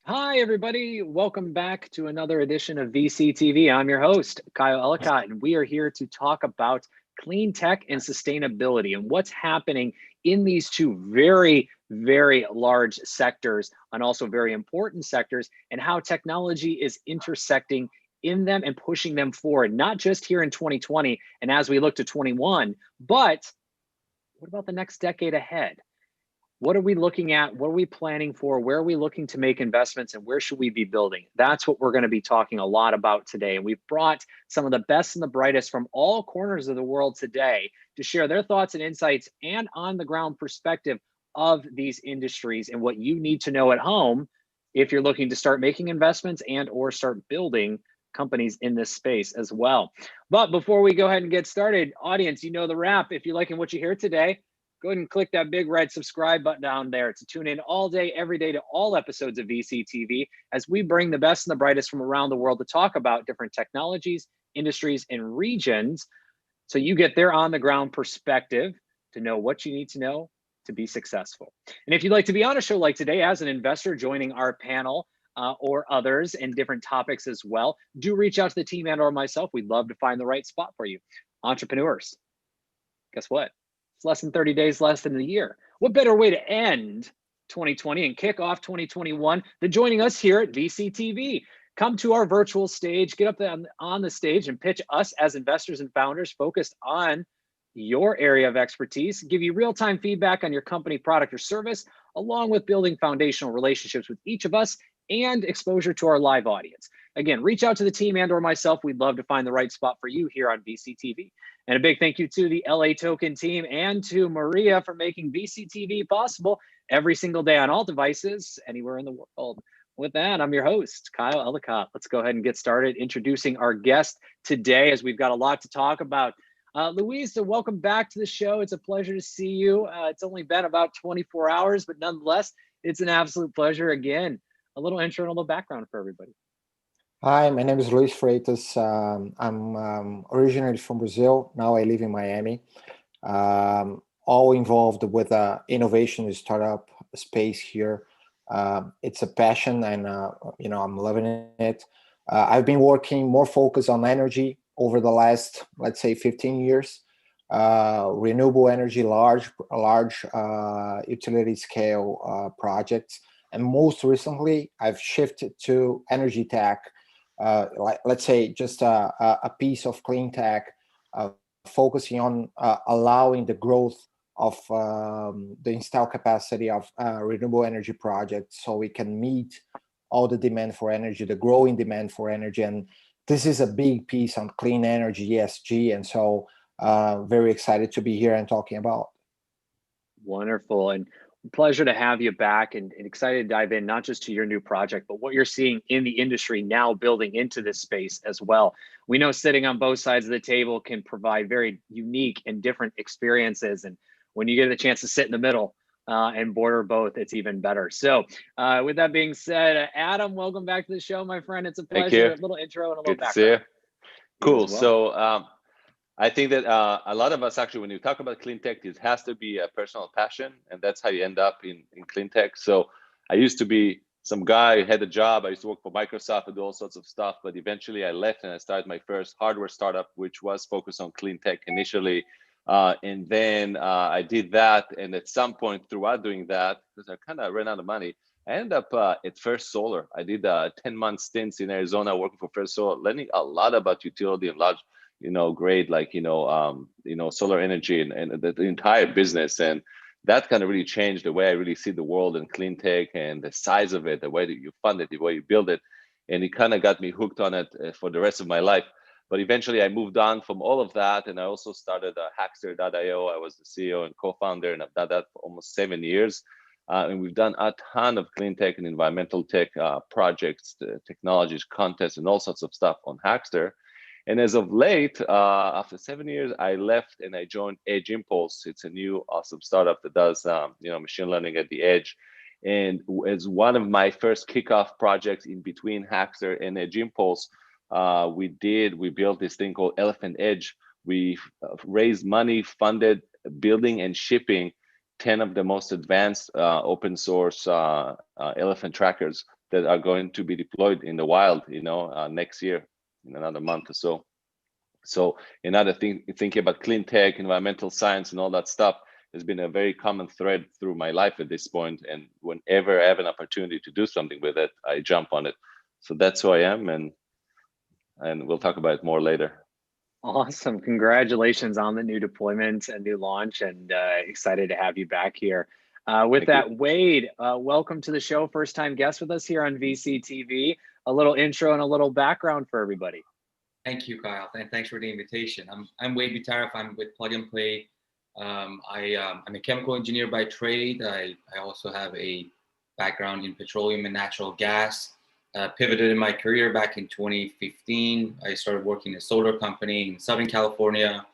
Hi, everybody. Welcome back to another edition of VCTV. I'm your host, Kyle Ellicott, and we are here to talk about clean tech and sustainability and what's happening in these two very large sectors and also very important sectors, and how technology is intersecting in them and pushing them forward, not just here in 2020 and as we look to 21, but what about the next decade ahead? What are we looking at? What are we planning for? Where are we looking to make investments, and where should we be building? That's what we're going to be talking a lot about today. And we've brought some of the best and the brightest from all corners of the world today to share their thoughts and insights and on the ground perspective of these industries and what you need to know at home if you're looking to start making investments and or start building companies in this space as well. But before we go ahead and get started, audience, you know the wrap. If you're liking what you hear today, go ahead and click that big red subscribe button down there to tune in all day, every day to all episodes of VCTV as we bring the best and the brightest from around the world to talk about different technologies, industries, and regions. So you get their on the ground perspective to know what you need to know to be successful. And if you'd like to be on a show like today as an investor joining our panel or others in different topics as well, do reach out to the team and or myself. We'd love to find the right spot for you. Entrepreneurs, guess what? It's less than 30 days, less than a year. What better way to end 2020 and kick off 2021 than joining us here at VCTV? Come to our virtual stage, get up on the stage and pitch us as investors and founders focused on your area of expertise, give you real-time feedback on your company, product, or service, along with building foundational relationships with each of us and exposure to our live audience. Again, reach out to the team and or myself. We'd love to find the right spot for you here on VCTV. And a big thank you to the LATOKEN team and to Maria for making VCTV possible every single day on all devices, anywhere in the world. With that, I'm your host, Kyle Ellicott. Let's go ahead and get started introducing our guest today, as we've got a lot to talk about. Louisa, welcome back to the show. It's a pleasure to see you. It's only been about 24 hours, but nonetheless, it's an absolute pleasure. Again, a little intro and a little background for everybody. Hi, my name is Luis Freitas. I'm originally from Brazil. Now I live in Miami. All involved with innovation and startup space here. It's a passion, and I'm loving it. I've been working more focused on energy over the last, let's say, 15 years. Renewable energy, large utility scale projects, and most recently, I've shifted to energy tech. Let's say just a piece of clean tech, focusing on allowing the growth of the install capacity of renewable energy projects, so we can meet all the demand for energy, the growing demand for energy. And this is a big piece on clean energy, ESG, and so very excited to be here and talking about. Wonderful. And pleasure to have you back, and excited to dive in not just to your new project, but what you're seeing in the industry now building into this space as well. We know sitting on both sides of the table can provide very unique and different experiences. And when you get the chance to sit in the middle and border both, it's even better. So with that being said, Adam, welcome back to the show, my friend. It's a pleasure. Thank A little intro and a you. little Good to see background. you. Cool. So I think that a lot of us, actually, when you talk about clean tech, it has to be a personal passion, and that's how you end up in clean tech. So I used to be some guy who had a job. I used to work for Microsoft and do all sorts of stuff, but eventually I left and I started my first hardware startup, which was focused on clean tech initially. And then I did that, and at some point throughout doing that, because I kind of ran out of money, I ended up at First Solar. I did 10-month stints in Arizona working for First Solar, learning a lot about utility and large, grade, like, solar energy and the entire business. And that kind of really changed the way I really see the world and clean tech and the size of it, the way that you fund it, the way you build it. And it kind of got me hooked on it for the rest of my life. But eventually I moved on from all of that. And I also started Hackster.io. I was the CEO and co-founder, and I've done that for almost 7 years. And we've done a ton of clean tech and environmental tech projects, technologies, contests, and all sorts of stuff on Hackster. And as of late, after 7 years, I left and I joined Edge Impulse. It's a new awesome startup that does machine learning at the edge. And as one of my first kickoff projects in between Hackster and Edge Impulse, we built this thing called Elephant Edge. We raised money, funded building and shipping 10 of the most advanced open source elephant trackers that are going to be deployed in the wild, next year, in another month or so. So another thing, thinking about clean tech, environmental science, and all that stuff has been a very common thread through my life at this point. And whenever I have an opportunity to do something with it, I jump on it. So that's who I am, and we'll talk about it more later. Awesome. Congratulations on the new deployment and new launch, and excited to have you back here. With that, Wade, welcome to the show. First time guest with us here on VCTV. A little intro and a little background for everybody. Thank you, Kyle, and thanks for the invitation. I'm Wade Butariff. I'm with Plug and Play. I'm a chemical engineer by trade. I also have a background in petroleum and natural gas. Pivoted in my career back in 2015. I started working in a solar company in Southern California.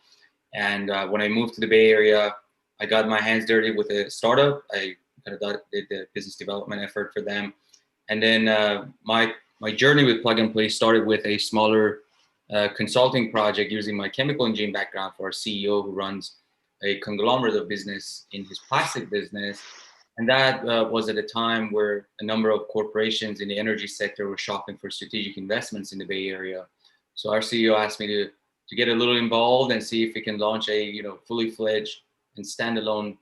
And when I moved to the Bay Area, I got my hands dirty with a startup. I kind of did the business development effort for them. And then my journey with Plug and Play started with a smaller consulting project using my chemical engineering background for a CEO who runs a conglomerate of business in his plastic business. And that was at a time where a number of corporations in the energy sector were shopping for strategic investments in the Bay Area. So our CEO asked me to get a little involved and see if we can launch a fully fledged and standalone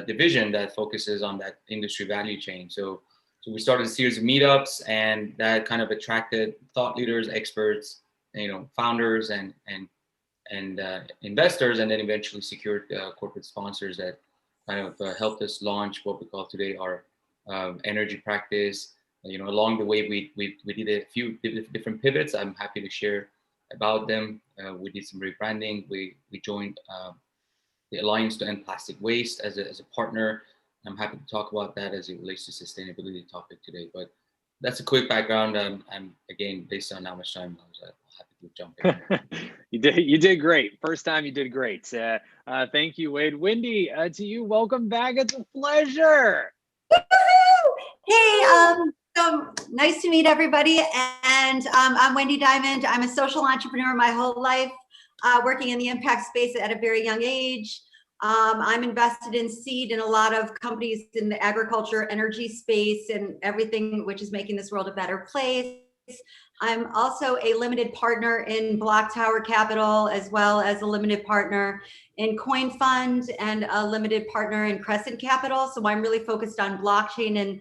division that focuses on that industry value chain. So we started a series of meetups, and that kind of attracted thought leaders, experts, founders and investors, and then eventually secured corporate sponsors that kind of helped us launch what we call today our energy practice. Along the way, we did a few different pivots. I'm happy to share about them. We did some rebranding. We joined the Alliance to End Plastic Waste as a partner. I'm happy to talk about that as it relates to sustainability topic today. But that's a quick background. And again, based on how much time I was happy to jump in. You did great. First time you did great. Thank you, Wade. Wendy, to you, welcome back. It's a pleasure. Hey, so nice to meet everybody. And I'm Wendy Diamond. I'm a social entrepreneur my whole life, working in the impact space at a very young age. I'm invested in seed in a lot of companies in the agriculture, energy space, and everything which is making this world a better place. I'm also a limited partner in Block Tower Capital, as well as a limited partner in Coin Fund and a limited partner in Crescent Capital. So I'm really focused on blockchain and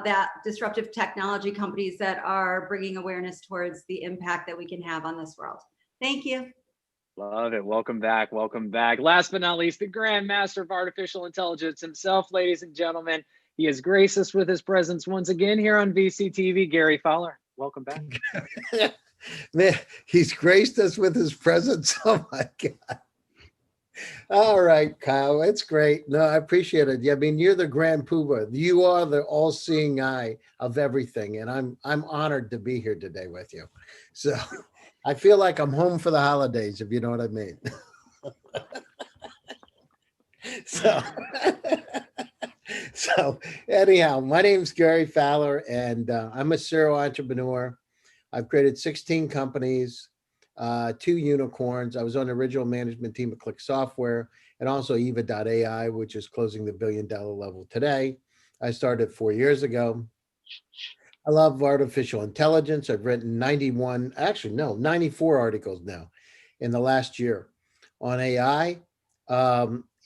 that disruptive technology companies that are bringing awareness towards the impact that we can have on this world. Thank you. Love it. Welcome back. Welcome back. Last but not least, the Grand Master of Artificial Intelligence himself, ladies and gentlemen. He has graced us with his presence once again here on VCTV. Gary Fowler, welcome back. Man, he's graced us with his presence. Oh my God. All right, Kyle, it's great. No, I appreciate it. I mean, you're the grand poobah. You are the all-seeing eye of everything, and I'm honored to be here today with you. So I feel like I'm home for the holidays, if you know what I mean. So anyhow, my name's Gary Fowler, and I'm a serial entrepreneur. I've created 16 companies, 2 unicorns. I was on the original management team of Click Software, and also Eva.ai, which is closing the $1 billion level today. I started 4 years ago. I love artificial intelligence. I've written 94 articles now in the last year on AI.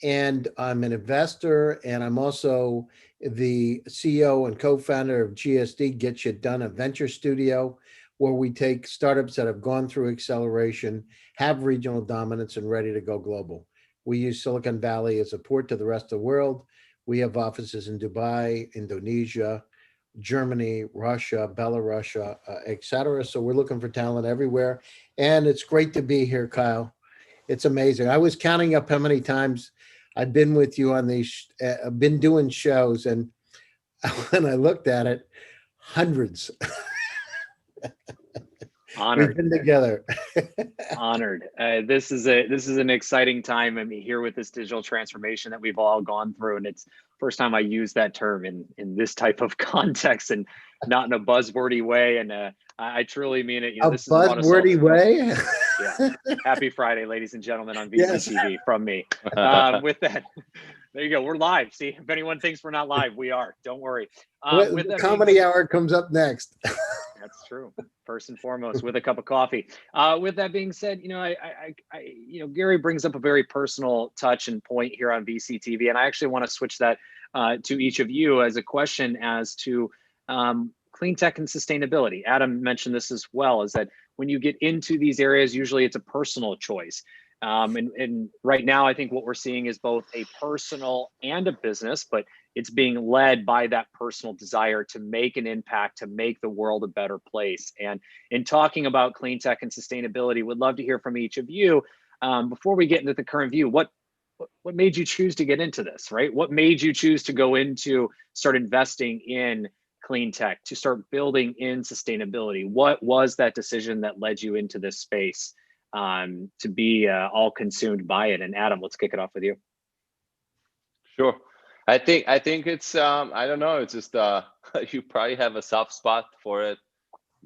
And I'm an investor, and I'm also the CEO and co-founder of GSD, Get Shit Done, a venture studio where we take startups that have gone through acceleration, have regional dominance, and ready to go global. We use Silicon Valley as a port to the rest of the world. We have offices in Dubai, Indonesia, Germany, Russia, Belarus, et cetera. So we're looking for talent everywhere. And it's great to be here, Kyle. It's amazing. I was counting up how many times I've been with you on these, been doing shows. And when I looked at it, hundreds. Honored. We've been together. Honored. This is an exciting time. I mean, here with this digital transformation that we've all gone through, and it's first time I use that term in this type of context, and not in a buzzwordy way. And I truly mean it. You know, this is buzzwordy way. Yeah. Happy Friday, ladies and gentlemen, on VCTV from me. There you go. We're live. See, if anyone thinks we're not live, we are. Don't worry. With the comedy hour comes up next. That's true. First and foremost, with a cup of coffee. With that being said, Gary brings up a very personal touch and point here on VCTV, and I actually want to switch that to each of you as a question as to clean tech and sustainability. Adam mentioned this as well, is that when you get into these areas, usually it's a personal choice. And right now, I think what we're seeing is both a personal and a business, but it's being led by that personal desire to make an impact, to make the world a better place. And in talking about clean tech and sustainability, would love to hear from each of you. Before we get into the current view, what made you choose to get into this, right? What made you choose to go into, start investing in clean tech, to start building in sustainability? What was that decision that led you into this space? To be all consumed by it? And Adam, let's kick it off with you. Sure. I think it's I don't know. It's just you probably have a soft spot for it.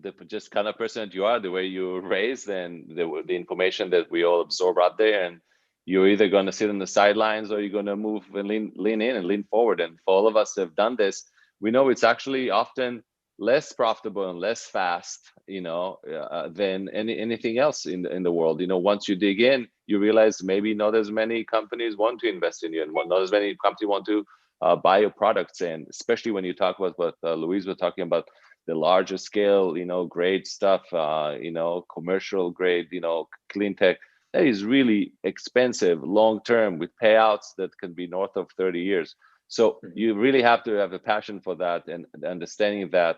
The just kind of person that you are, the way you were raised, and the information that we all absorb out there, and you're either going to sit on the sidelines or you're going to move and lean in and lean forward. And for all of us that have done this, we know it's actually often less profitable and less fast, than anything else in the world. Once you dig in, you realize maybe not as many companies want to invest in you, and not as many companies want to buy your products. And especially when you talk about what Louise was talking about, the larger scale, grade stuff, commercial grade, clean tech, that is really expensive long term with payouts that can be north of 30 years. So you really have to have a passion for that, and understanding that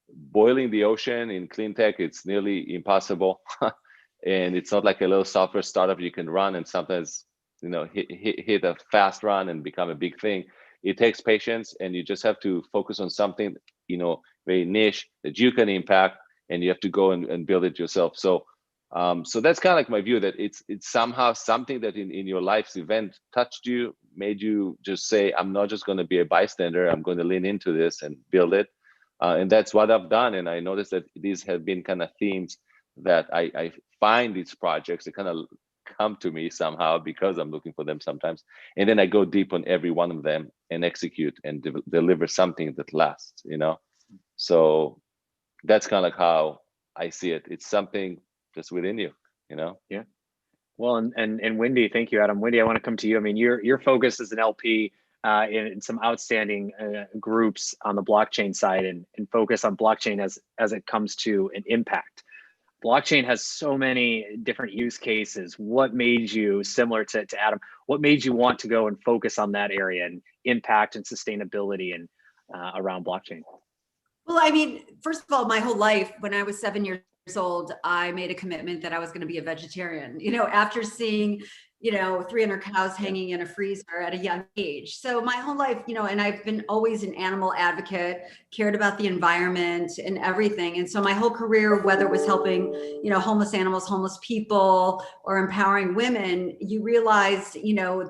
boiling the ocean in clean tech, it's nearly impossible. And it's not like a little software startup you can run and sometimes hit a fast run and become a big thing. It takes patience, and you just have to focus on something very niche that you can impact, and you have to go and build it yourself. So that's kind of like my view, that it's somehow something that in your life's event touched you, made you just say, I'm not just going to be a bystander, I'm going to lean into this and build it. And that's what I've done. And I noticed that these have been kind of themes that I find these projects that kind of come to me somehow because I'm looking for them sometimes. And then I go deep on every one of them and execute and deliver something that lasts, So that's kind of like how I see it. It's something just within you, Yeah. Well, and Wendy, thank you, Adam. Wendy, I want to come to you. I mean, your focus as an LP in some outstanding groups on the blockchain side, and focus on blockchain as it comes to an impact. Blockchain has so many different use cases. What made you, similar to Adam, what made you want to go and focus on that area and impact and sustainability and around blockchain? Well, I mean, first of all, my whole life, when I was 7 years old, I made a commitment that I was going to be a vegetarian, after seeing 300 cows hanging in a freezer at a young age. So my whole life, and I've been always an animal advocate, cared about the environment and everything. And so my whole career, whether it was helping, homeless animals, homeless people, or empowering women, you realized,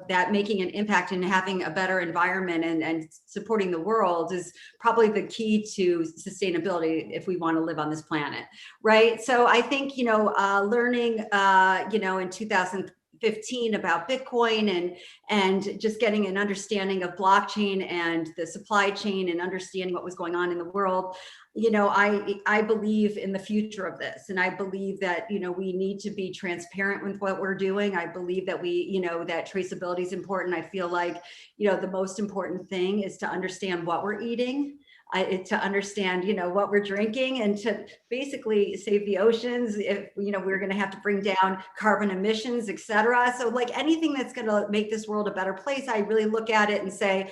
that making an impact and having a better environment and supporting the world is probably the key to sustainability if we want to live on this planet, right? So I think, learning, in 2015 about Bitcoin and just getting an understanding of blockchain and the supply chain and understanding what was going on in the world, I believe in the future of this. And I believe that, we need to be transparent with what we're doing. I believe that that traceability is important. I feel like, the most important thing is to understand what we're eating, to understand, what we're drinking, and to basically save the oceans if, we're going to have to bring down carbon emissions, et cetera. So like anything that's going to make this world a better place, I really look at it and say,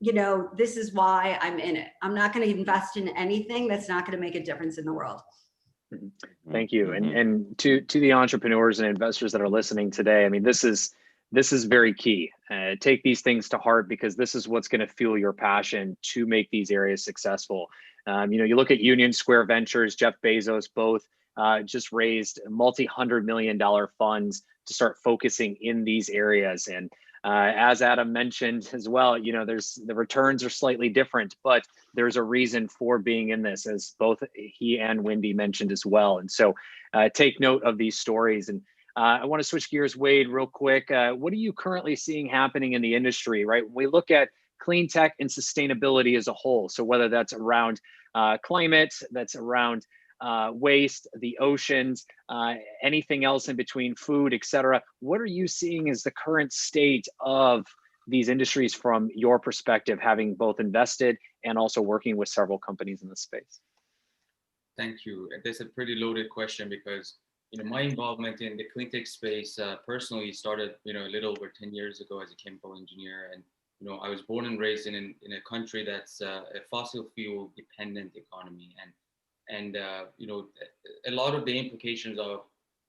this is why I'm in it. I'm not going to invest in anything that's not going to make a difference in the world. Thank you. And to the entrepreneurs and investors that are listening today, I mean, this is very key. Take these things to heart, because this is what's going to fuel your passion to make these areas successful. You look at Union Square Ventures, Jeff Bezos, both just raised multi-$100 million funds to start focusing in these areas. And as Adam mentioned as well, the returns are slightly different, but there's a reason for being in this, as both he and Wendy mentioned as well. And so take note of these stories. And I want to switch gears, Wade, real quick. What are you currently seeing happening in the industry, right? When we look at clean tech and sustainability as a whole, so whether that's around climate, that's around waste, the oceans, anything else in between, food, et cetera, what are you seeing as the current state of these industries from your perspective, having both invested and also working with several companies in the space? Thank you. That's a pretty loaded question because, my involvement in the clean tech space personally started, a little over 10 years ago as a chemical engineer. And, I was born and raised in a country that's a fossil fuel dependent economy. And a lot of the implications of,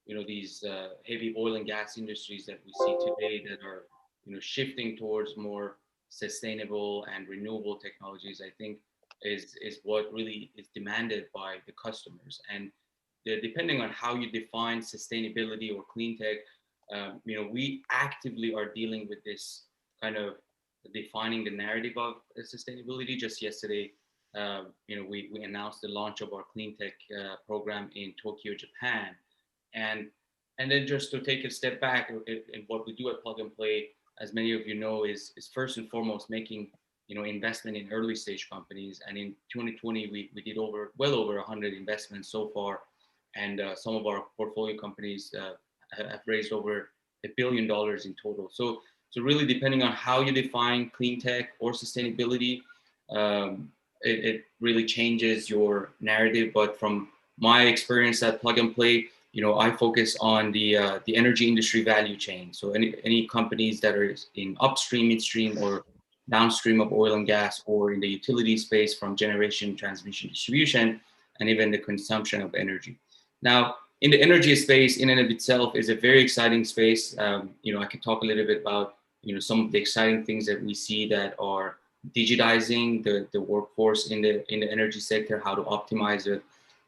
these heavy oil and gas industries that we see today that are, shifting towards more sustainable and renewable technologies, I think is what really is demanded by the customers. And depending on how you define sustainability or clean tech, we actively are dealing with this kind of defining the narrative of sustainability. Just yesterday, we announced the launch of our clean tech program in Tokyo, Japan. And then just to take a step back, and what we do at Plug and Play, as many of you know, is first and foremost making investment in early stage companies. And in 2020, we did well over 100 investments so far, and some of our portfolio companies have raised over $1 billion in total. So really, depending on how you define clean tech or sustainability, it really changes your narrative. But from my experience at Plug and Play, I focus on the energy industry value chain. So any companies that are in upstream, midstream, or downstream of oil and gas, or in the utility space from generation, transmission, distribution, and even the consumption of energy. Now, in the energy space, in and of itself, is a very exciting space. I can talk a little bit about some of the exciting things that we see that are digitizing the workforce in the energy sector, how to optimize the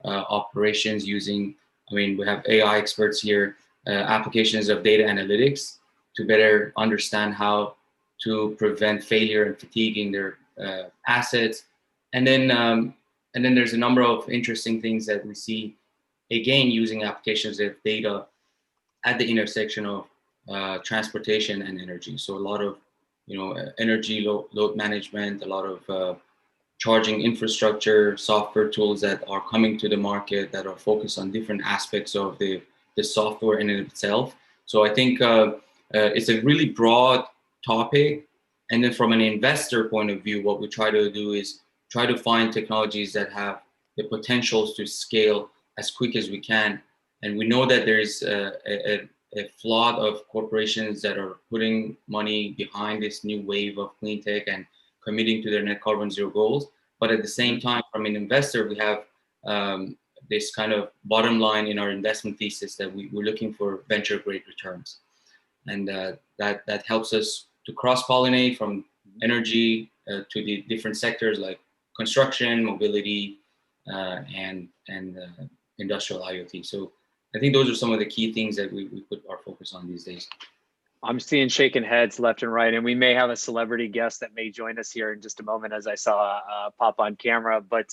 operations using. We have AI experts here, applications of data analytics to better understand how to prevent failure and fatigue in their assets. And then there's a number of interesting things that we see, again, using applications of data at the intersection of transportation and energy. So a lot of, energy load management, a lot of charging infrastructure, software tools that are coming to the market that are focused on different aspects of the software in itself. So I think it's a really broad topic. And then from an investor point of view, what we try to do is try to find technologies that have the potentials to scale as quick as we can. And we know that there's a flood of corporations that are putting money behind this new wave of clean tech and committing to their net carbon zero goals. But at the same time, from an investor, we have this kind of bottom line in our investment thesis that we're looking for venture grade returns. And that helps us to cross-pollinate from energy to the different sectors like construction, mobility, and industrial IoT. So I think those are some of the key things that we put our focus on these days. I'm seeing shaking heads left and right, and we may have a celebrity guest that may join us here in just a moment, as I saw pop on camera. But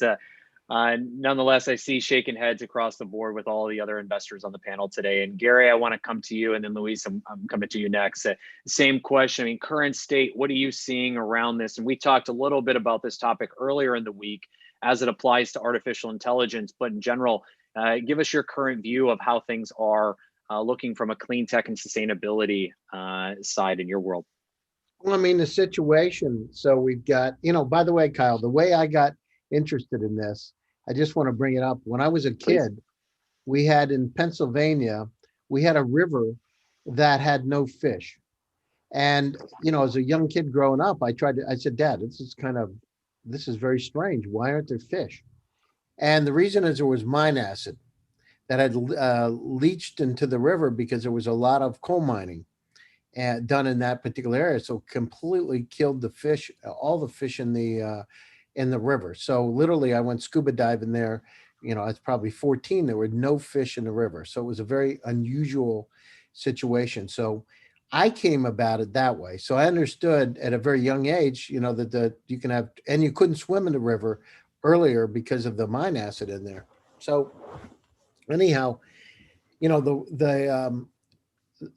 nonetheless, I see shaking heads across the board with all the other investors on the panel today. And Gary, I want to come to you, and then Luis, I'm coming to you next. Same question. Current state, what are you seeing around this? And we talked a little bit about this topic earlier in the week as it applies to artificial intelligence, but in general, give us your current view of how things are looking from a clean tech and sustainability side in your world. Well, the situation, so we've got, by the way, Kyle, the way I got interested in this, I just want to bring it up. When I was a kid, we had in Pennsylvania, we had a river that had no fish. And, as a young kid growing up, I said, Dad, this is very strange. Why aren't there fish? And the reason is there was mine acid that had leached into the river because there was a lot of coal mining done in that particular area. So completely killed the fish, all the fish in the river. So literally I went scuba diving there, I was probably 14, there were no fish in the river. So it was a very unusual situation. So I came about it that way. So I understood at a very young age, that you can have, and you couldn't swim in the river earlier because of the mine acid in there. So anyhow,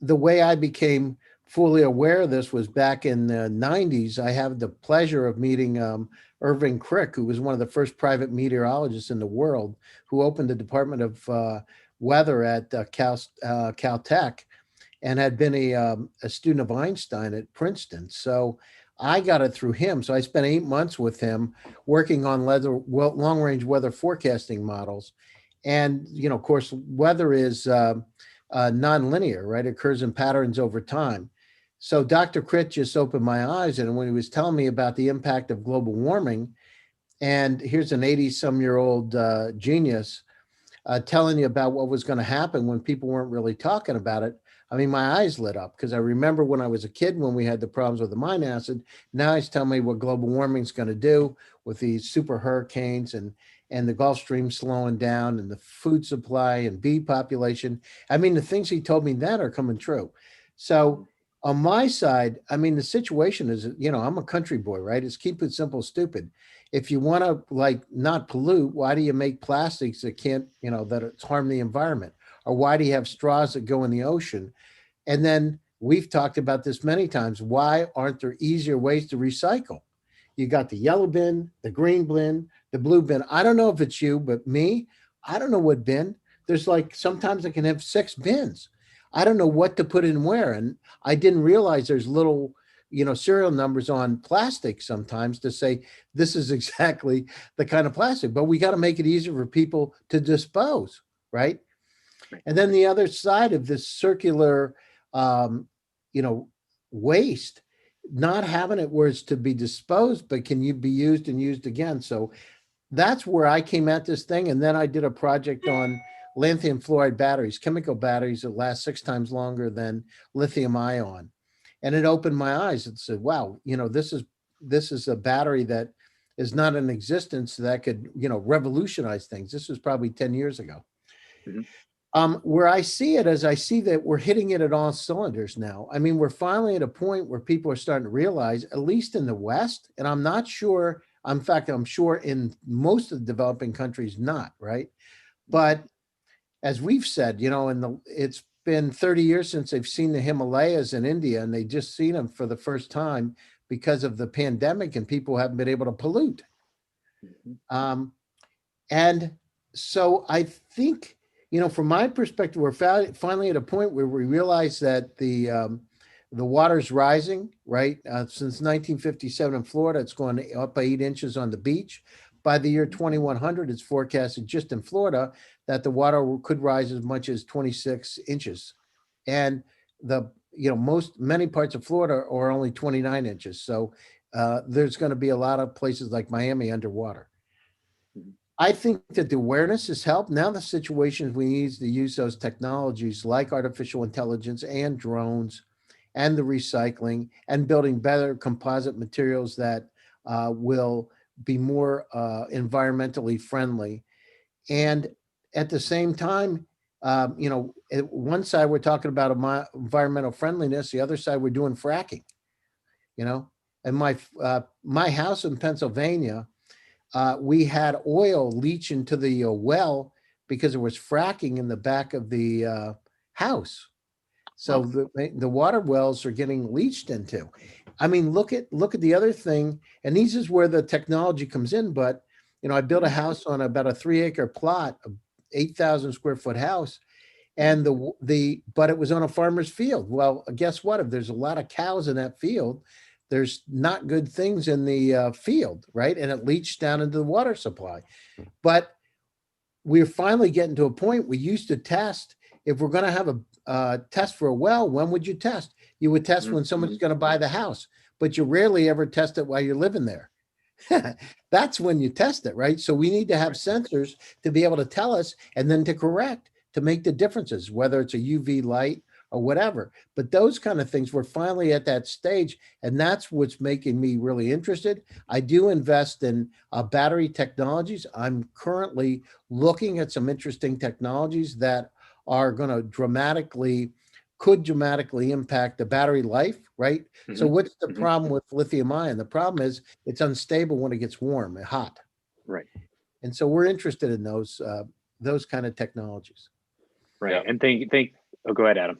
the way I became fully aware of this was back in the 90s. I had the pleasure of meeting Irving Crick, who was one of the first private meteorologists in the world, who opened the Department of Weather at Caltech, and had been a student of Einstein at Princeton. So I got it through him. So I spent 8 months with him working on long-range weather forecasting models. And, of course, weather is non-linear, right? It occurs in patterns over time. So Dr. Crick just opened my eyes, and when he was telling me about the impact of global warming, and here's an 80-some-year-old genius telling you about what was going to happen when people weren't really talking about it. I mean, my eyes lit up, because I remember when I was a kid, when we had the problems with amino acid. Now he's telling me what global warming is going to do with these super hurricanes and the Gulf Stream slowing down and the food supply and bee population. I mean, the things he told me then are coming true. So on my side, I mean, the situation is, I'm a country boy, right? It's keep it simple, stupid. If you want to not pollute, why do you make plastics that can't, that it's harm the environment? Or why do you have straws that go in the ocean? And then we've talked about this many times. Why aren't there easier ways to recycle? You got the yellow bin, the green bin, the blue bin. I don't know if it's you, but me, I don't know what bin. There's sometimes I can have 6 bins. I don't know what to put in where. And I didn't realize there's little, serial numbers on plastic sometimes to say this is exactly the kind of plastic, but we got to make it easier for people to dispose, right? And then the other side of this circular, waste, not having it where it's to be disposed, but can you be used and used again? So that's where I came at this thing. And then I did a project on lithium fluoride batteries, chemical batteries that last 6 times longer than lithium ion. And it opened my eyes and said, wow, this is a battery that is not in existence that could, revolutionize things. This was probably 10 years ago. Mm-hmm. Where I see it is I see that we're hitting it at all cylinders now. I mean, we're finally at a point where people are starting to realize, at least in the West, and I'm not sure, in fact, I'm sure in most of the developing countries, not, right? But as we've said, it's been 30 years since they've seen the Himalayas in India, and they just seen them for the first time because of the pandemic, and people haven't been able to pollute. Mm-hmm. And so I think, from my perspective, we're finally at a point where we realize that the water's rising, right? Since 1957 in Florida, it's gone up 8 inches on the beach. By the year 2100, it's forecasted just in Florida that the water could rise as much as 26 inches. And many parts of Florida are only 29 inches. So there's going to be a lot of places like Miami underwater. I think that the awareness has helped. Now the situation is we need to use those technologies like artificial intelligence and drones and the recycling and building better composite materials that will be more environmentally friendly. And at the same time, at one side we're talking about environmental friendliness, the other side we're doing fracking. And my house in Pennsylvania, we had oil leach into the well because there was fracking in the back of the house. So the water wells are getting leached into. I mean, look at the other thing, and this is where the technology comes in. But I built a house on about a 3-acre plot, a 8,000 square foot house, and but it was on a farmer's field. Well, guess what? If there's a lot of cows in that field, there's not good things in the field, right? And it leached down into the water supply. But we're finally getting to a point we used to test. If we're going to have a test for a well, when would you test? You would test when someone's going to buy the house, but you rarely ever test it while you're living there. That's when you test it, right? So we need to have sensors to be able to tell us and then to correct, to make the differences, whether it's a UV light or whatever. But those kind of things, we're finally at that stage, and that's what's making me really interested. I do invest in battery technologies. I'm currently looking at some interesting technologies that are going to could dramatically impact the battery life, right? Mm-hmm. So what's the problem with lithium ion? The problem is it's unstable when it gets warm and hot. Right. And so we're interested in those kind of technologies. Right. Yeah. And oh, go ahead, Adam.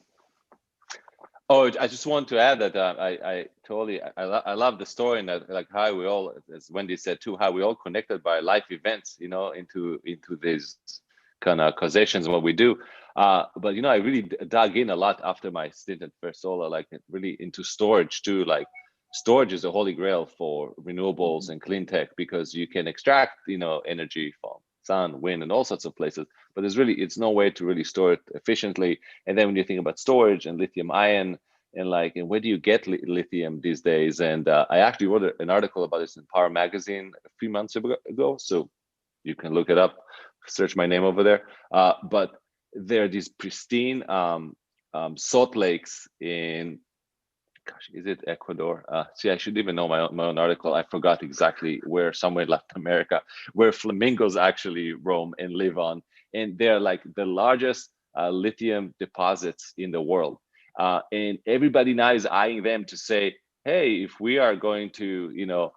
Oh, I just want to add that I totally I love the story, and that, like, how we all, as Wendy said too, how we all connected by life events, you know, into these kind of causations and what we do. But you know, I really dug in a lot after my stint at First Solar, like really into storage too. Like, storage is a holy grail for renewables and clean tech, because you can extract, you know, energy from sun, wind, and all sorts of places. But it's no way to really store it efficiently. And then when you think about storage and lithium ion, and where do you get lithium these days? And I actually wrote an article about this in Power Magazine a few months ago, so you can look it up, search my name over there. But there are these pristine salt lakes in, gosh, is it Ecuador? See, I should even know my own article. I forgot exactly where, somewhere in Latin America, where flamingos actually roam and live on. And they're like the largest lithium deposits in the world. And everybody now is eyeing them to say, hey, if we are going to, you know,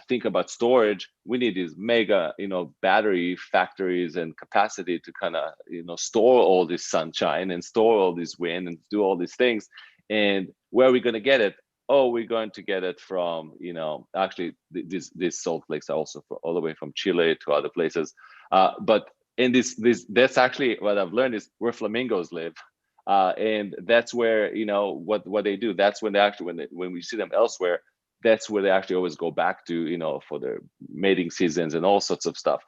think about storage, we need these mega, you know, battery factories and capacity to kind of, you know, store all this sunshine and store all this wind and do all these things. And where are we going to get it? Oh, we're going to get it from, you know, actually these salt lakes are also all the way from Chile to other places. But in that's actually what I've learned is where flamingos live. And that's where, you know, what they do. That's when they actually, when we see them elsewhere, that's where they actually always go back to, you know, for their mating seasons and all sorts of stuff.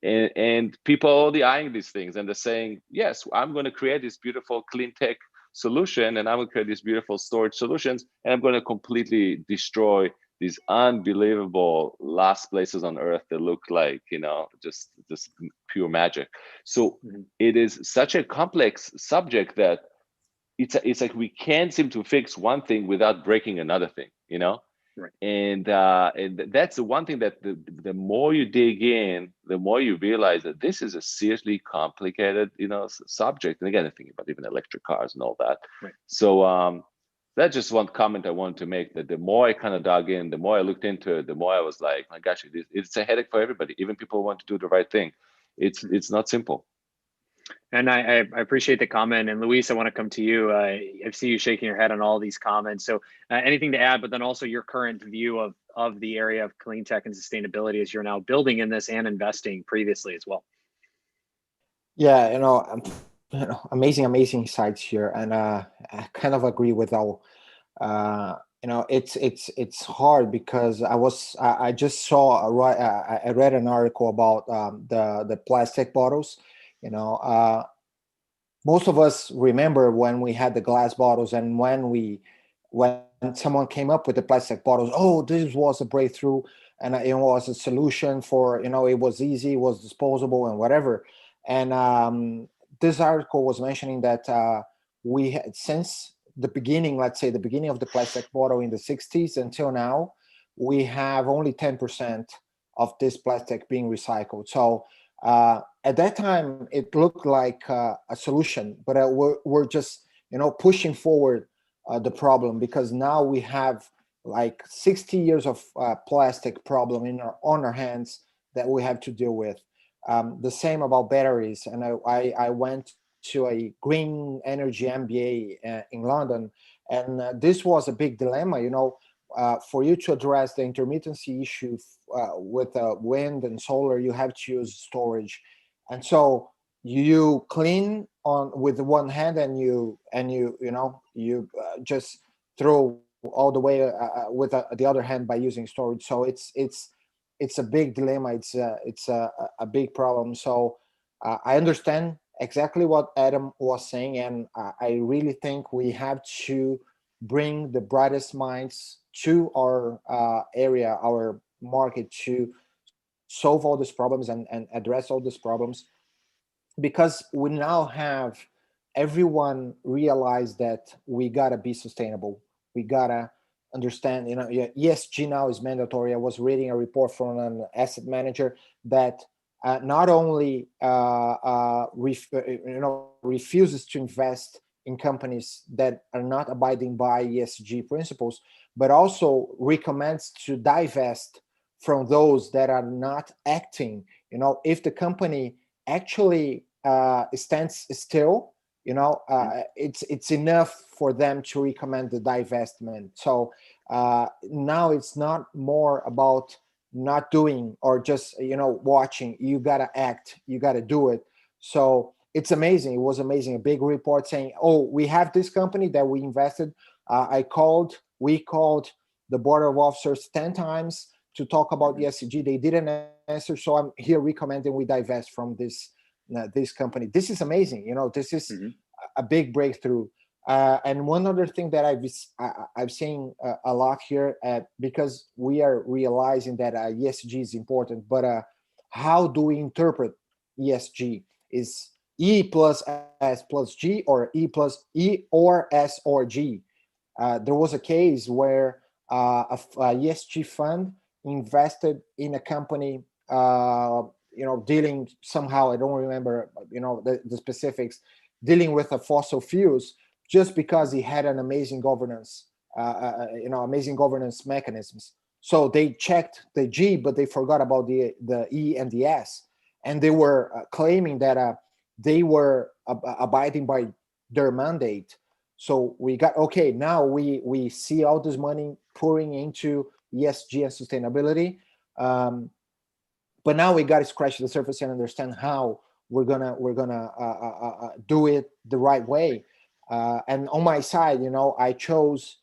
And people are already eyeing these things, and they're saying, yes, I'm going to create this beautiful clean tech solution, and I'm going to create these beautiful storage solutions, and I'm going to completely destroy these unbelievable last places on earth that look like, you know, just pure magic. So it is such a complex subject that it's like we can't seem to fix one thing without breaking another thing, you know. Right. And that's the one thing that the more you dig in, the more you realize that this is a seriously complicated, you know, subject. And again, I think about even electric cars and all that. Right. So that's just one comment I wanted to make, that the more I kind of dug in, the more I looked into it, the more I was like, my gosh, it's a headache for everybody. Even people who want to do the right thing. It's not simple. And I appreciate the comment. And Luis, I want to come to you. I see you shaking your head on all these comments. So anything to add, but then also your current view of the area of clean tech and sustainability as you're now building in this and investing previously as well. Yeah, you know, amazing insights here. And I kind of agree with all. You know, it's hard because I just saw I read an article about the plastic bottles. You know, most of us remember when we had the glass bottles, and when someone came up with the plastic bottles, oh, this was a breakthrough, and it was a solution for, you know, it was easy, it was disposable and whatever. And this article was mentioning that we had, since the beginning, let's say the beginning of the plastic bottle in the 60s until now, we have only 10% of this plastic being recycled. So at that time, it looked like a solution, but we're just, you know, pushing forward the problem, because now we have like 60 years of plastic problem on our hands that we have to deal with. The same about batteries. And I went to a green energy MBA in London, and this was a big dilemma, you know. For you to address the intermittency issue with wind and solar, you have to use storage. And so you clean on with one hand, and you just throw all the way with the other hand by using storage. So it's a big dilemma. It's a big problem. So I understand exactly what Adam was saying, and I really think we have to bring the brightest minds to our area, our market, to solve all these problems and address all these problems, because we now have everyone realize that we gotta be sustainable. We gotta understand, you know, ESG now is mandatory. I was reading a report from an asset manager that not only refuses to invest in companies that are not abiding by ESG principles, but also recommends to divest from those that are not acting. You know, if the company actually stands still it's enough for them to recommend the divestment. So now it's not more about not doing or just watching. You gotta act, you gotta do it. So it's amazing. It was amazing. A big report saying, oh, we have this company that we invested. We called the board of officers 10 times to talk about the ESG. They didn't answer, so I'm here recommending we divest from this company. This is amazing. This is a big breakthrough. And one other thing that I've seen a lot here, because we are realizing that ESG is important, but how do we interpret ESG? Is E plus S plus G, or E plus E or S or G? There was a case where a ESG fund invested in a company, dealing somehow, I don't remember, the specifics, dealing with the fossil fuels, just because he had an amazing governance, amazing governance mechanisms. So they checked the G, but they forgot about the E and the S, and they were claiming that they were abiding by their mandate. So we got, okay, now we see all this money pouring into ESG and sustainability, but now we got to scratch the surface and understand how we're gonna do it the right way. And on my side, I chose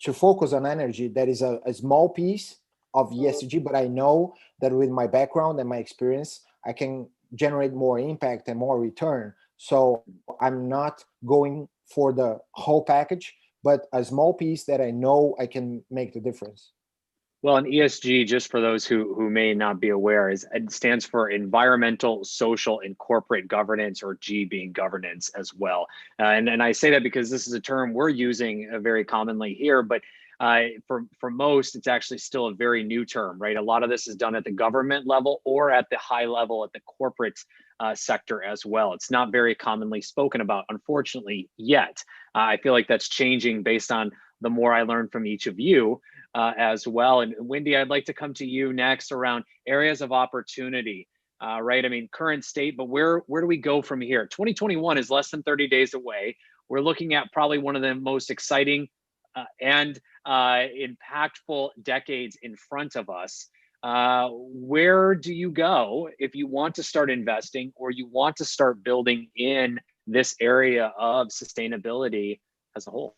to focus on energy. That is a small piece of ESG, but I know that with my background and my experience, I can generate more impact and more return. So I'm not going for the whole package, but a small piece that I know I can make the difference. Well, and ESG, just for those who may not be aware, it stands for environmental, social, and corporate governance, or G being governance as well. And I say that because this is a term we're using very commonly here, but for most, it's actually still a very new term, right? A lot of this is done at the government level or at the high level at the corporate sector as well. It's not very commonly spoken about, unfortunately, yet. I feel like that's changing based on the more I learn from each of you as well. And Wendy, I'd like to come to you next around areas of opportunity, right? I mean, current state, but where do we go from here? 2021 is less than 30 days away. We're looking at probably one of the most exciting and impactful decades in front of us. Where do you go if you want to start investing or you want to start building in this area of sustainability as a whole?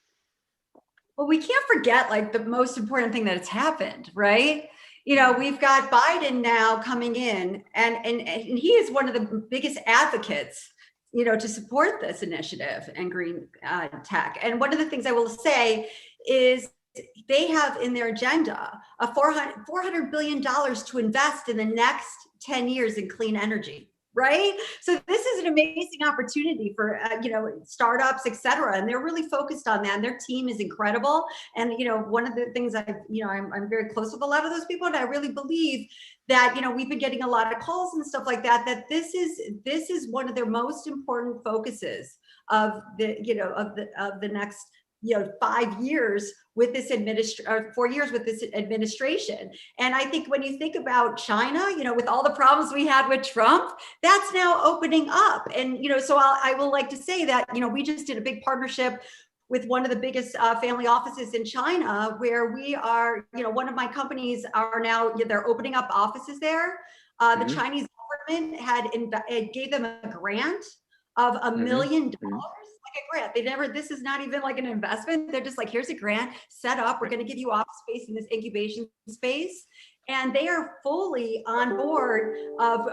Well, we can't forget like the most important thing that has happened, right? We've got Biden now coming in, and he is one of the biggest advocates, to support this initiative and green tech. And one of the things I will say is they have in their agenda a $400 billion to invest in the next 10 years in clean energy. Right? So this is an amazing opportunity for, startups, et cetera. And they're really focused on that. And their team is incredible. And, one of the things I'm very close with a lot of those people. And I really believe that, we've been getting a lot of calls and stuff like that, that this is one of their most important focuses of the next 5 years with this 4 years with this administration. And I think when you think about China, with all the problems we had with Trump, that's now opening up. And, so I will like to say that, we just did a big partnership with one of the biggest family offices in China, where we are, one of my companies are now, they're opening up offices there. The Chinese government gave them a grant of $1 million. Like a grant. This is not even like an investment. They're just like, here's a grant, set up. We're going to give you office space in this incubation space. And they are fully on board of,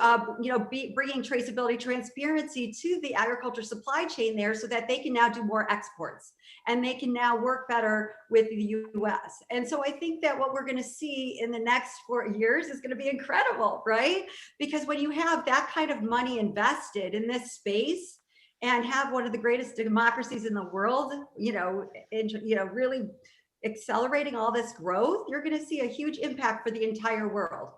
bringing traceability, transparency to the agriculture supply chain there, so that they can now do more exports and they can now work better with the US. And so I think that what we're going to see in the next 4 years is going to be incredible, right? Because when you have that kind of money invested in this space, and have one of the greatest democracies in the world, really accelerating all this growth, you're going to see a huge impact for the entire world.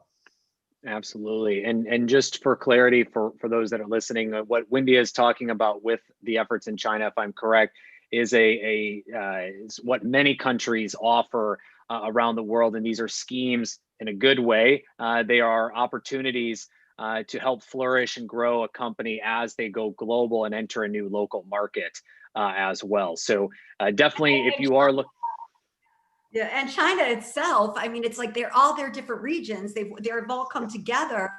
Absolutely. And just for clarity for those that are listening, what Wendy is talking about with the efforts in China, if I'm correct, is is what many countries offer around the world. And these are schemes in a good way. They are opportunities to help flourish and grow a company as they go global and enter a new local market as well. So definitely, if you are looking. Yeah, and China itself, I mean, it's like they're all their different regions. They've all come together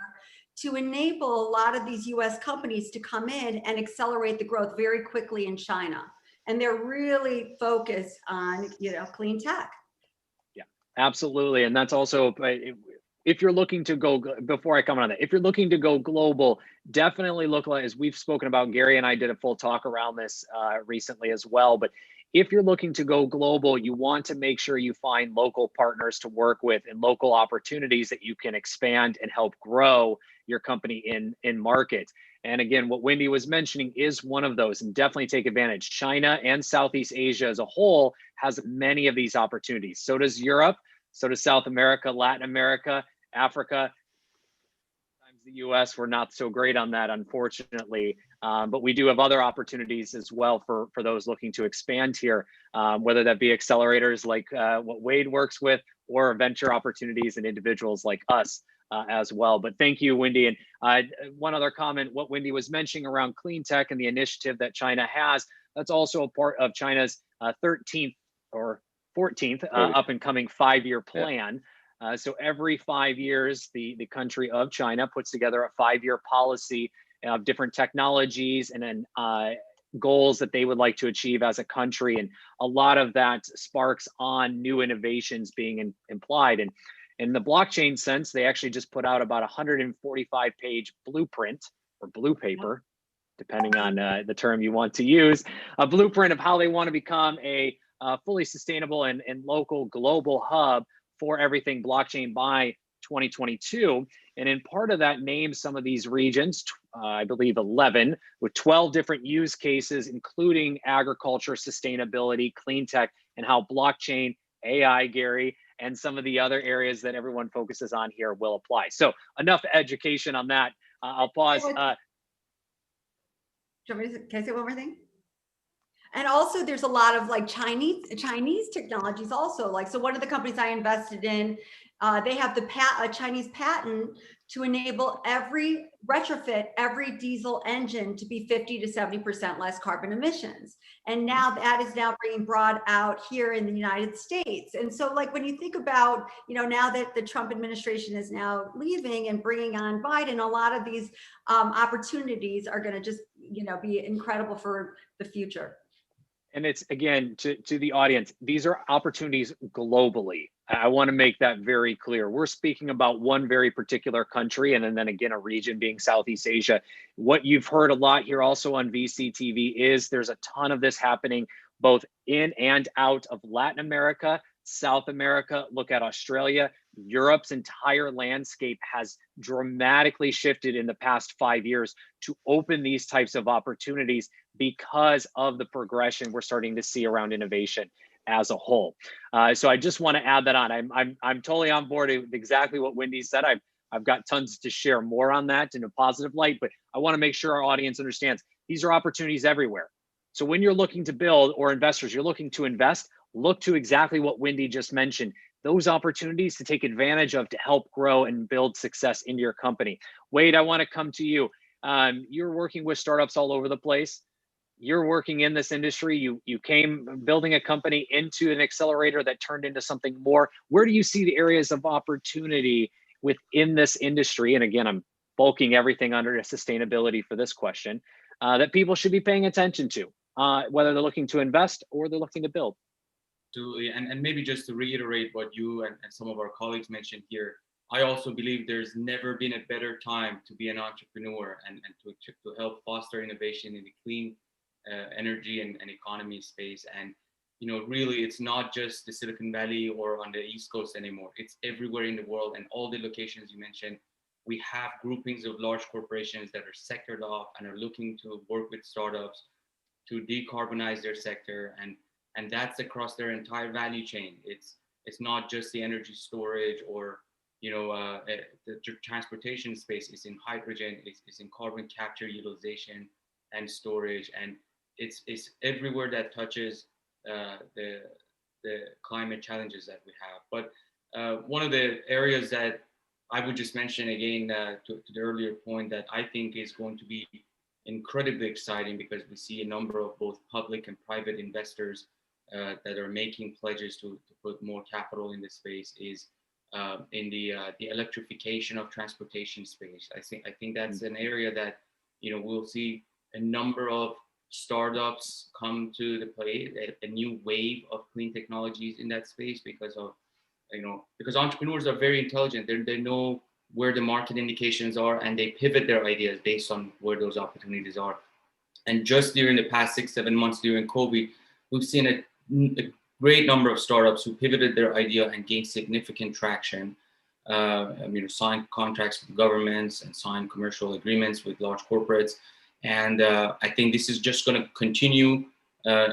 to enable a lot of these US companies to come in and accelerate the growth very quickly in China. And they're really focused on, clean tech. Yeah, absolutely. And that's also, if you're looking to go, before I come on that, if you're looking to go global, definitely look like, as we've spoken about, Gary and I did a full talk around this recently as well, but if you're looking to go global, you want to make sure you find local partners to work with and local opportunities that you can expand and help grow your company in market. And again, what Wendy was mentioning is one of those, and definitely take advantage. China and Southeast Asia as a whole has many of these opportunities. So does Europe, so does South America, Latin America, Africa. Sometimes the US, we're not so great on that, unfortunately. But we do have other opportunities as well for those looking to expand here, whether that be accelerators like what Wade works with, or venture opportunities and individuals like us as well. But thank you, Wendy. And one other comment, what Wendy was mentioning around clean tech and the initiative that China has, that's also a part of China's 13th or 14th up and coming 5-year plan. So every 5 years, the country of China puts together a 5-year policy of different technologies and then goals that they would like to achieve as a country. And a lot of that sparks on new innovations being implied. And in the blockchain sense, they actually just put out about 145-page blueprint or blue paper, depending on the term you want to use, a blueprint of how they want to become a fully sustainable and local global hub for everything blockchain by 2022. And in part of that, names some of these regions, I believe 11, with 12 different use cases, including agriculture, sustainability, clean tech, and how blockchain, AI, Gary, and some of the other areas that everyone focuses on here will apply. So enough education on that. I'll pause. Can I say one more thing? And also there's a lot of like Chinese technologies also. Like, so one of the companies I invested in, they have the Chinese patent to enable retrofit every diesel engine to be 50 to 70% less carbon emissions. And now that is now being brought out here in the United States. And so like, when you think about, now that the Trump administration is now leaving and bringing on Biden, a lot of these opportunities are going to just, be incredible for the future. And it's, again, to the audience, these are opportunities globally. I want to make that very clear. We're speaking about one very particular country, and then again, a region being Southeast Asia. What you've heard a lot here also on VCTV is there's a ton of this happening both in and out of Latin America, South America. Look at Australia. Europe's entire landscape has dramatically shifted in the past 5 years to open these types of opportunities because of the progression we're starting to see around innovation as a whole. So I just want to add that on. I'm totally on board with exactly what Wendy said. I've got tons to share more on that in a positive light, but I want to make sure our audience understands these are opportunities everywhere. So when you're looking to build, or investors, you're looking to invest, look to exactly what Wendy just mentioned, those opportunities to take advantage of to help grow and build success into your company. Wade, I want to come to you. You're working with startups all over the place. You're working in this industry. You came building a company into an accelerator that turned into something more. Where do you see the areas of opportunity within this industry? And again, I'm bulking everything under sustainability for this question, that people should be paying attention to, whether they're looking to invest or they're looking to build. And maybe just to reiterate what you and some of our colleagues mentioned here, I also believe there's never been a better time to be an entrepreneur and to help foster innovation in the clean energy and economy space. And really, it's not just the Silicon Valley or on the East Coast anymore. It's everywhere in the world, and all the locations you mentioned. We have groupings of large corporations that are sectored off and are looking to work with startups to decarbonize their sector, and that's across their entire value chain. It's not just the energy storage or the transportation space. It's in hydrogen, it's in carbon capture, utilization, and storage, and it's everywhere that touches the climate challenges that we have. But one of the areas that I would just mention again to the earlier point that I think is going to be incredibly exciting, because we see a number of both public and private investors that are making pledges to put more capital in this space, is in the electrification of transportation space. I think that's an area that, you know, we'll see a number of startups come to the play, a new wave of clean technologies in that space, because of, you know, because entrepreneurs are very intelligent. They know where the market indications are, and they pivot their ideas based on where those opportunities are. And just during the past 6-7 months during COVID, we've seen a great number of startups who pivoted their idea and gained significant traction. Signed contracts with governments and signed commercial agreements with large corporates. And I think this is just going to continue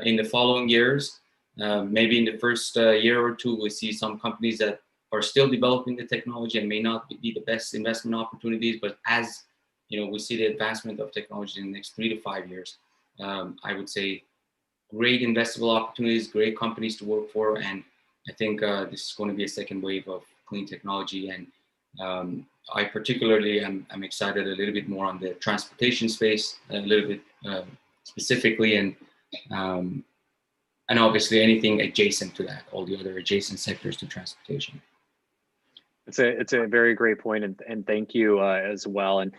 in the following years. Maybe in the first year or two, we see some companies that are still developing the technology and may not be the best investment opportunities. But as you know, we see the advancement of technology in the next 3 to 5 years, I would say great investable opportunities, great companies to work for. And I think this is going to be a second wave of clean technology. And I particularly am excited a little bit more on the transportation space, a little bit specifically, and obviously anything adjacent to that, all the other adjacent sectors to transportation. It's a very great point, and thank you as well. And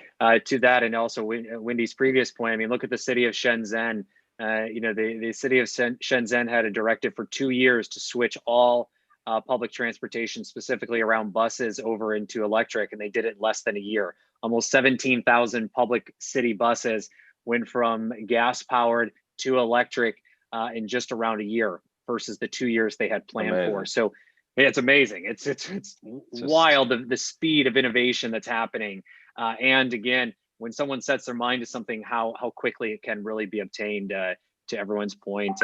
to that, and also Wendy's previous point, I mean, look at the city of Shenzhen. The city of Shenzhen had a directive for 2 years to switch all public transportation, specifically around buses, over into electric, and they did it in less than a year. Almost 17,000 public city buses went from gas powered to electric in just around a year versus the 2 years they had planned for. So it's amazing. It's wild, the speed of innovation that's happening. And again, when someone sets their mind to something, how quickly it can really be obtained, to everyone's point.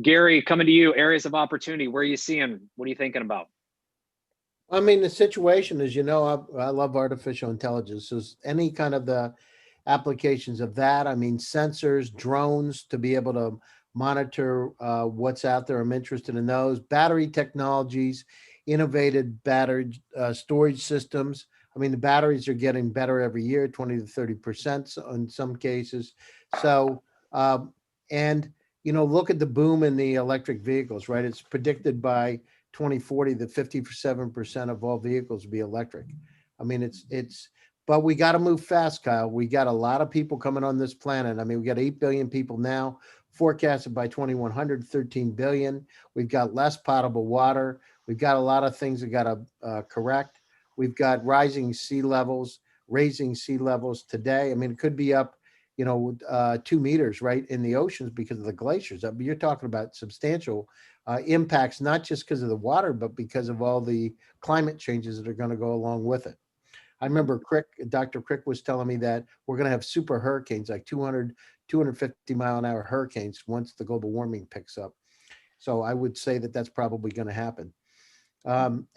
Gary, coming to you, areas of opportunity, where are you seeing? What are you thinking about? I mean, the situation is, I love artificial intelligence. So any kind of the applications of that, I mean, sensors, drones, to be able to monitor what's out there. I'm interested in those. Battery technologies, innovative battery storage systems. I mean, the batteries are getting better every year, 20 to 30% in some cases. So, look at the boom in the electric vehicles, right? It's predicted by 2040 that 57% of all vehicles will be electric. I mean, but we got to move fast, Kyle. We got a lot of people coming on this planet. I mean, we got 8 billion people now, forecasted by 2100, 13 billion. We've got less potable water. We've got a lot of things that got to correct. We've got raising sea levels today. I mean, it could be up, 2 meters, right, in the oceans because of the glaciers. I mean, you're talking about substantial impacts, not just because of the water, but because of all the climate changes that are going to go along with it. I remember Dr. Crick was telling me that we're going to have super hurricanes, like 200, 250 mile an hour hurricanes once the global warming picks up. So I would say that that's probably going to happen.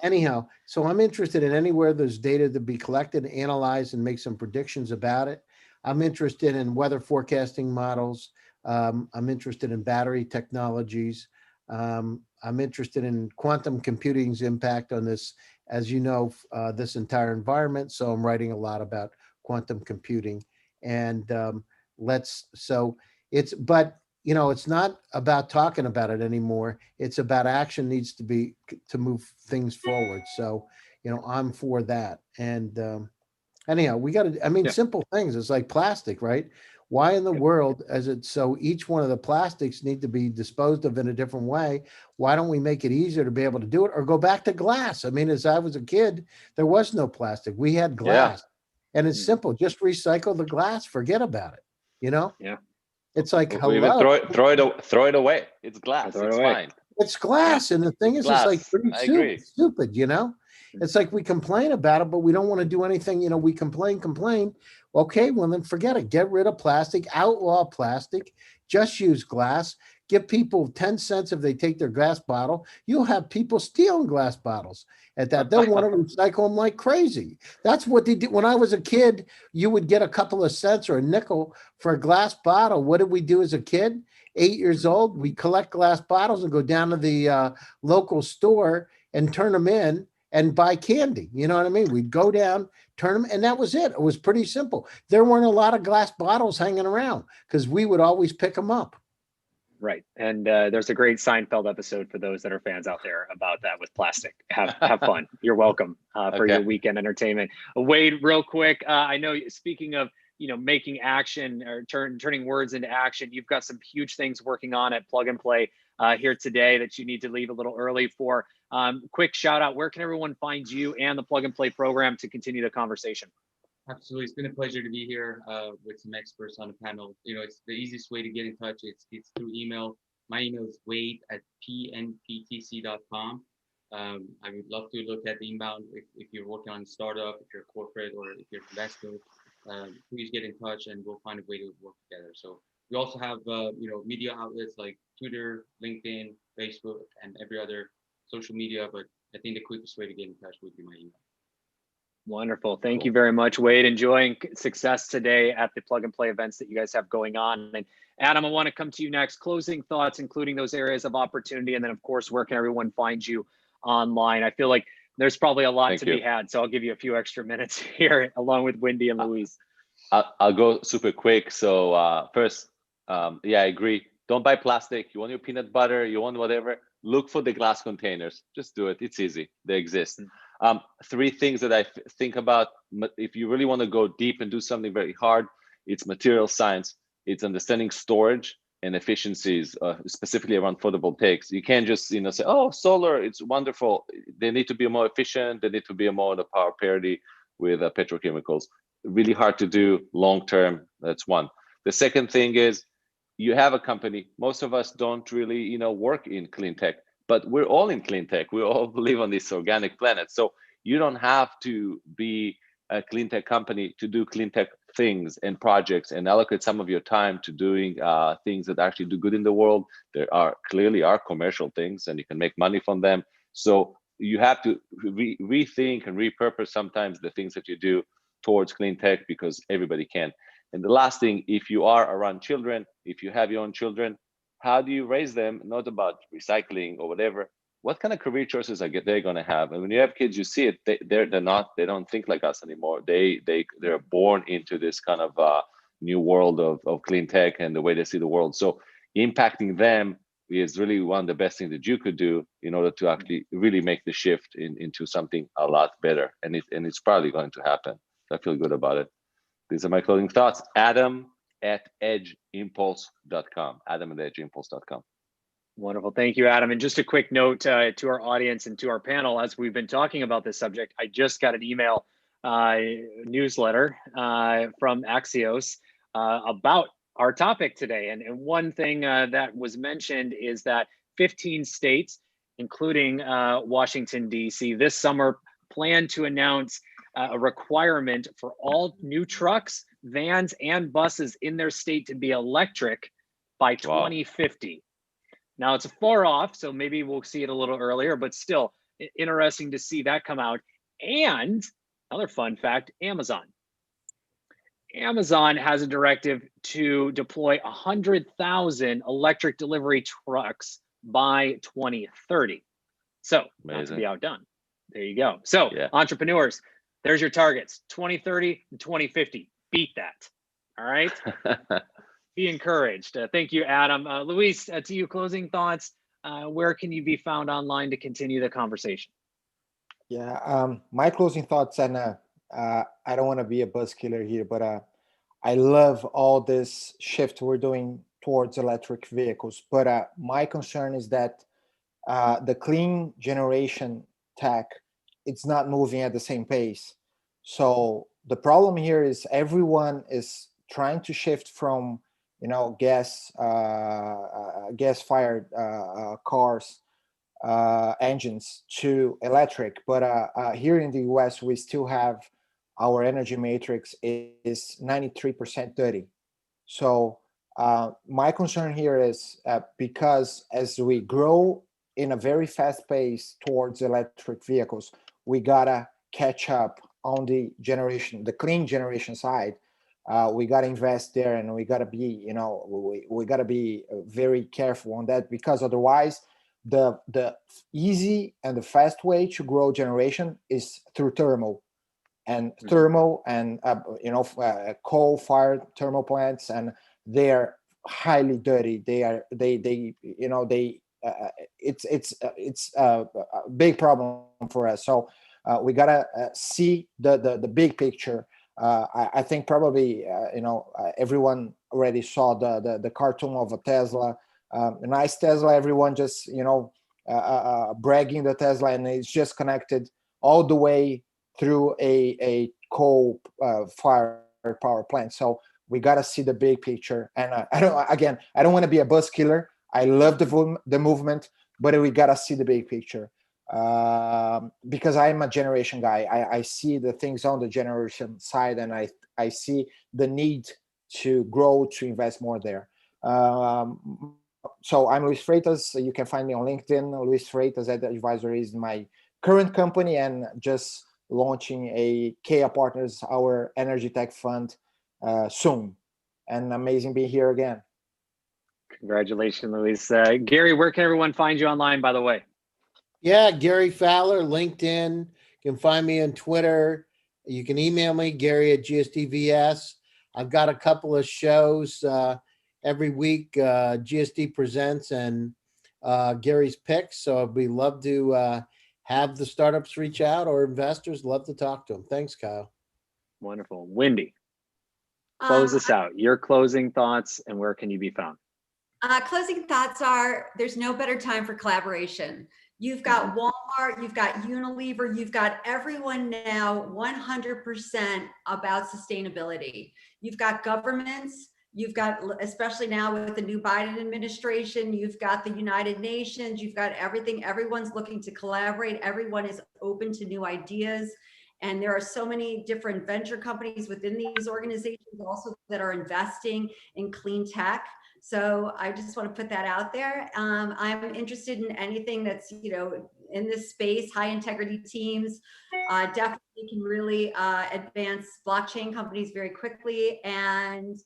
Anyhow, so I'm interested in anywhere there's data to be collected, analyzed, and make some predictions about it. I'm interested in weather forecasting models. I'm interested in battery technologies. I'm interested in quantum computing's impact on this, as you know, this entire environment. So I'm writing a lot about quantum computing. And it's not about talking about it anymore. It's about action needs to move things forward. So, I'm for that. And anyhow, we got to, simple things. It's like plastic, right? Why in the world so each one of the plastics need to be disposed of in a different way? Why don't we make it easier to be able to do it, or go back to glass? I mean, as I was a kid, there was no plastic. We had glass, and it's simple. Just recycle the glass. Forget about it. Yeah. It's like, hello. Even throw it away. It's glass. It's fine. It's glass. Yeah. And the thing is, it's like pretty stupid, It's like we complain about it, but we don't want to do anything. We complain. Okay, well then forget it. Get rid of plastic, outlaw plastic, just use glass. Give people 10 cents if they take their glass bottle. You'll have people stealing glass bottles at that. They'll want to recycle them like crazy. That's what they did. When I was a kid, you would get a couple of cents or a nickel for a glass bottle. What did we do as a kid? 8 years old, we collect glass bottles and go down to the local store and turn them in and buy candy. You know what I mean? We'd go down, turn them, and that was it. It was pretty simple. There weren't a lot of glass bottles hanging around because we would always pick them up. Right. And there's a great Seinfeld episode for those that are fans out there about that with plastic. Have fun. You're welcome for your weekend entertainment. Wade, real quick, I know, speaking of, making action or turning words into action, you've got some huge things working on at Plug and Play here today that you need to leave a little early for. Quick shout out, where can everyone find you and the Plug and Play program to continue the conversation? Absolutely. It's been a pleasure to be here with some experts on the panel. It's the easiest way to get in touch. It's through email. My email is wade@pnptc.com. I would love to look at the inbound if you're working on a startup, if you're a corporate, or if you're an investor. Please get in touch and we'll find a way to work together. So we also have media outlets like Twitter, LinkedIn, Facebook, and every other social media. But I think the quickest way to get in touch would be my email. Wonderful. Thank you very much, Wade. Enjoying success today at the Plug and Play events that you guys have going on. And Adam, I want to come to you next. Closing thoughts, including those areas of opportunity. And then, of course, where can everyone find you online? I feel like there's probably a lot to be had. So I'll give you a few extra minutes here, along with Wendy and Luis. I'll go super quick. So first, I agree. Don't buy plastic. You want your peanut butter, you want whatever, look for the glass containers. Just do it. It's easy. They exist. Three things that I think about if you really want to go deep and do something very hard, it's material science, it's understanding storage and efficiencies, specifically around photovoltaics. You can't just say, oh, solar, it's wonderful. They need to be more efficient. They need to be more on the power parity with petrochemicals. Really hard to do long term. That's one. The second thing is you have a company. Most of us don't really work in clean tech. But we're all in clean tech. We all live on this organic planet. So you don't have to be a clean tech company to do clean tech things and projects and allocate some of your time to doing things that actually do good in the world. There are clearly commercial things and you can make money from them. So you have to rethink and repurpose sometimes the things that you do towards clean tech because everybody can. And the last thing, if you are around children, if you have your own children, how do you raise them? Not about recycling or whatever. What kind of career choices are they going to have? And when you have kids, you see it. They don't think like us anymore. They're born into this kind of new world of clean tech and the way they see the world. So impacting them is really one of the best things that you could do in order to actually really make the shift into something a lot better. And it's probably going to happen. So I feel good about it. These are my closing thoughts. Adam@edgeimpulse.com. Adam@edgeimpulse.com. Wonderful. Thank you, Adam. And just a quick note to our audience and to our panel, as we've been talking about this subject, I just got an email newsletter from Axios about our topic today. And one thing that was mentioned is that 15 states, including Washington, D.C., this summer plan to announce a requirement for all new trucks, vans, and buses in their state to be electric by 2050. Now it's far off, so maybe we'll see it a little earlier, but still interesting to see that come out. And another fun fact, Amazon has a directive to deploy 100,000 electric delivery trucks by 2030. So not to be outdone. There you go. So entrepreneurs, there's your targets, 2030 and 2050. Beat that. All right. Be encouraged. Thank you, Adam. Luis, to you, closing thoughts. Where can you be found online to continue the conversation? Yeah, my closing thoughts, and I don't want to be a buzzkiller here, but I love all this shift we're doing towards electric vehicles. But my concern is that the clean generation tech, it's not moving at the same pace. So the problem here is everyone is trying to shift from gas-fired cars, engines to electric. But here in the US, we still have our energy matrix is 93% dirty. So my concern here is because as we grow in a very fast pace towards electric vehicles, we gotta catch up on the clean generation side. We got to invest there, and we got to be, we got to be very careful on that, because otherwise the easy and the fast way to grow generation is through thermal. And thermal and coal-fired thermal plants, and they are highly dirty. It's a big problem for us. So we gotta see the big picture. I think probably everyone already saw the cartoon of a Tesla, a nice Tesla. Everyone just bragging the Tesla, and it's just connected all the way through a coal fired power plant. So we got to see the big picture. And I don't want to be a buzz killer. I love the movement, but we got to see the big picture, because I'm a generation guy. I see the things on the generation side, and I see the need to grow, to invest more there. So I'm Luis Freitas. You can find me on LinkedIn. Luis Freitas Advisory is my current company, and just launching a Kea Partners, our energy tech fund, soon. And amazing being here again. Congratulations, Luis. Gary, where can everyone find you online, by the way? Yeah, Gary Fowler, LinkedIn. You can find me on Twitter. You can email me, Gary@GSDVS. I've got a couple of shows every week, GSD Presents and Gary's Picks. So we love to have the startups reach out, or investors. Love to talk to them. Thanks, Kyle. Wonderful. Wendy, close us out. Your closing thoughts, and where can you be found? Closing thoughts are, there's no better time for collaboration. You've got Walmart, you've got Unilever, you've got everyone now 100% about sustainability. You've got governments, you've got, especially now with the new Biden administration, you've got the United Nations, you've got everything. Everyone's looking to collaborate. Everyone is open to new ideas. And there are so many different venture companies within these organizations also that are investing in clean tech. So I just want to put that out there. I'm interested in anything that's, in this space. High integrity teams definitely can really advance blockchain companies very quickly. And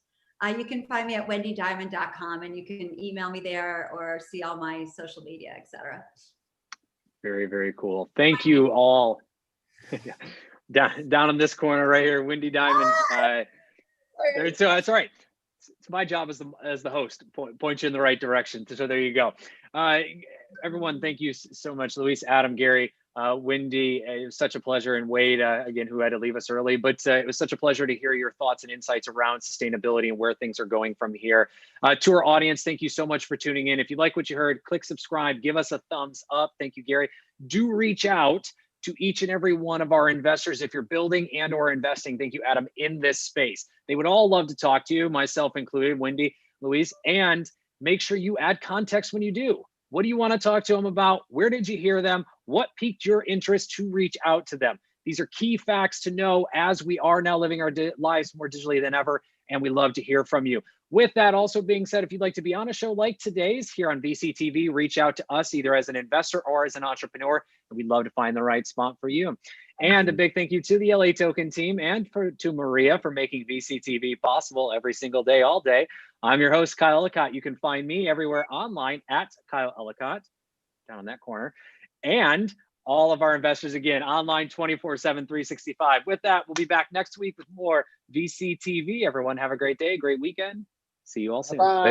you can find me at wendydiamond.com, and you can email me there or see all my social media, etc. Very, very cool. Thank you all. down in this corner right here, Wendy Diamond. So that's all right. It's my job as the host, point you in the right direction. So there you go. Everyone, thank you so much, Luis, Adam, Gary, Wendy. It was such a pleasure, and Wade, again, who had to leave us early. But it was such a pleasure to hear your thoughts and insights around sustainability and where things are going from here. To our audience, thank you so much for tuning in. If you like what you heard, click subscribe, give us a thumbs up. Thank you, Gary. Do reach out to each and every one of our investors if you're building and or investing, thank you, Adam, in this space. They would all love to talk to you, myself included, Wendy, Luis, and make sure you add context when you do. What do you want to talk to them about? Where did you hear them? What piqued your interest to reach out to them? These are key facts to know as we are now living our lives more digitally than ever, and we love to hear from you. With that also being said, if you'd like to be on a show like today's here on VCTV, reach out to us either as an investor or as an entrepreneur, and we'd love to find the right spot for you. And a big thank you to the LATOKEN team and to Maria for making VCTV possible every single day, all day. I'm your host, Kyle Ellicott. You can find me everywhere online at Kyle Ellicott, down in that corner. And all of our investors, again, online 24/7, 365. With that, we'll be back next week with more VCTV. Everyone have a great day, great weekend. See you all soon. Bye.